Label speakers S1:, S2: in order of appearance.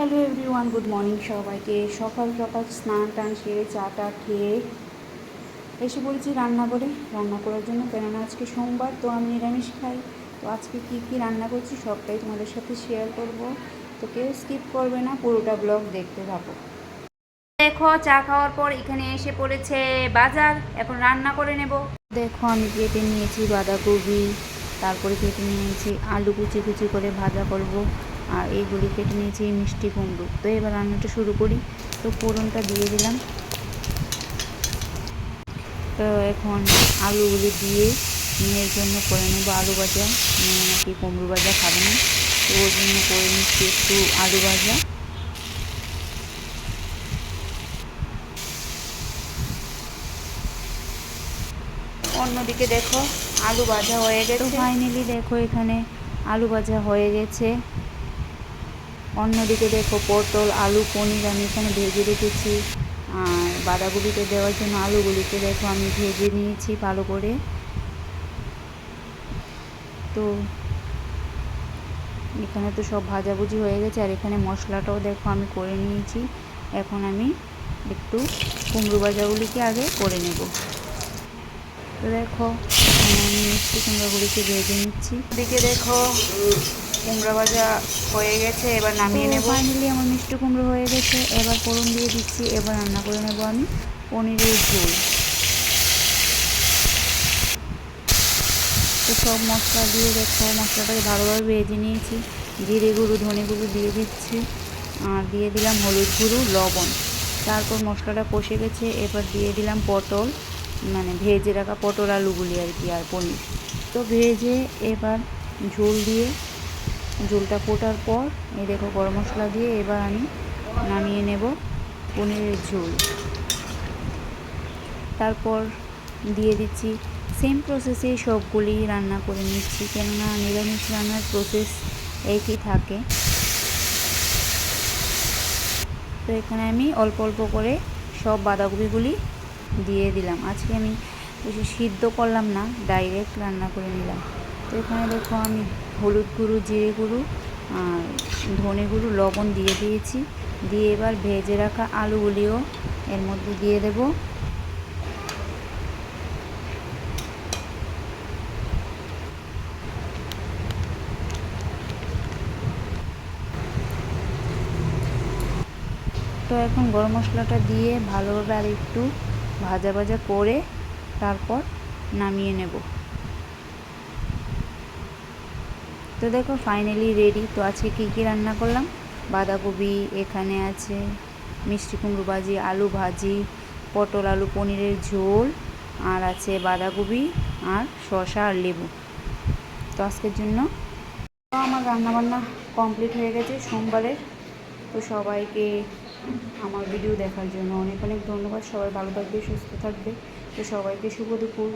S1: Hello everyone, good morning সবাইকে। সকাল সকাল স্নান টান সেরে চা টা খেয়ে এসে পড়েছি রান্না করার জন্য, কেননা আজকে সোমবার, তো আমি নিরামিষ খাই। তো আজকে কী কী রান্না করছি সবটাই তোমাদের সাথে শেয়ার করব, তো কেউ স্কিপ করবে না, পুরোটা ব্লগ দেখতে থাকো। দেখো, চা খাওয়ার পর এখানে এসে পড়েছে বাজার, এখন রান্না করে নেব। দেখো, আমি কেটে নিয়েছি বাঁধাকপি, তারপরে কেটে নিয়েছি আলু কুচি কুচি করে ভাজা করব, আর এইগুলি কেটে নিয়েছি মিষ্টি কুমড়ো। তো এবার রান্নাটা শুরু করি। তো ফোড়নটা দিয়ে দিলাম। তো এখন আলুগুলি দিয়ে মেয়ের জন্য করে নেবো আলু ভাজা। মেয়ে নাকি কুমড়ো ভাজা খাবে না, তো ওর জন্য করে নিচ্ছি একটু আলু ভাজা। অন্যদিকে দেখো, আলু ভাজা হয়ে গেছে। ফাইনালি দেখো, এখানে আলু ভাজা হয়ে গেছে। অন্যদিকে দেখো, পটল আলু পনির আমি এখানে ভেজে রেখেছি, আর বাঁধাকপিতে দেওয়ার জন্য আলুগুলিকে দেখো আমি ভেজে নিয়েছি ভালো করে। তো এখানে তো সব ভাজাভুজি হয়ে গেছে, আর এখানে মশলাটাও দেখো আমি করে নিয়েছি। এখন আমি একটু কুমড়ো ভাজাগুলিকে আগে করে নেব। তো দেখো, এখানে আমি মিষ্টি কুমড়োগুলিকে ভেজে নিচ্ছি। এদিকে দেখো, কুমড়ো ভাজা হয়ে গেছে, এবার নামিয়ে নেব। ফাইনালি আমার মিষ্টি কুমড়ো হয়ে গেছে, এবার ফোড়ন দিয়ে দিচ্ছি। এবার রান্না করে নেব আমি পনিরের ঝোল। তো সব মশলা দিয়ে দেখো, মশলাটাকে ভালোভাবে ভেজে নিয়েছি। জিরে গুঁড়ো ধনে গুঁড়ো দিয়ে দিচ্ছি, আর দিয়ে দিলাম হলুদ গুঁড়ো লবণ। তারপর মশলাটা কষে গেছে, এবার দিয়ে দিলাম পটল, মানে ভেজে রাখা পটল আলুগুলি আর কি, আর পনির। তো ভেজে এবার ঝোল দিয়ে, ঝোলটা ফোটার পর এই দেখো গরম মশলা দিয়ে এবার আমি নামিয়ে নেব পনিরের ঝোল। তারপর দিয়ে দিচ্ছি, সেম প্রসেসে সবগুলি রান্না করে নিচ্ছি, কেননা নিরামিষ রান্নার প্রসেস একই থাকে। তো এখানে আমি অল্প অল্প করে সব বাঁধাকপিগুলি দিয়ে দিলাম। আজকে আমি বেশি সিদ্ধ করলাম না, ডাইরেক্ট রান্না করে নিলাম। তো এখানে দেখো আমি হলুদ গুঁড়ো, জিরে গুঁড়ো আর ধনে গুঁড়ো লবণ দিয়ে দিয়েছি। দিয়ে এবার ভেজে রাখা আলুগুলিও এর মধ্যে দিয়ে দেব। তো এখন গরম মশলাটা দিয়ে ভালোভাবে আর একটু ভাজা ভাজা করে তারপর নামিয়ে নেব। তো দেখো ফাইনালি রেডি। তো আজকে কী কী রান্না করলাম, বাঁধাকপি, এখানে আছে মিষ্টি কুমড়ো ভাজি, আলু ভাজি, পটল আলু পনিরের ঝোল, আর আছে বাঁধাকপি আর শসা আর লেবু। তো আজকের জন্য তো আমার রান্নাবান্না কমপ্লিট হয়ে গেছে সোমবারের। তো সবাইকে আমার ভিডিও দেখার জন্য অনেক অনেক ধন্যবাদ। সবাই ভালো থাকবে, সুস্থ থাকবে। তো সবাইকে শুভ দুপুর।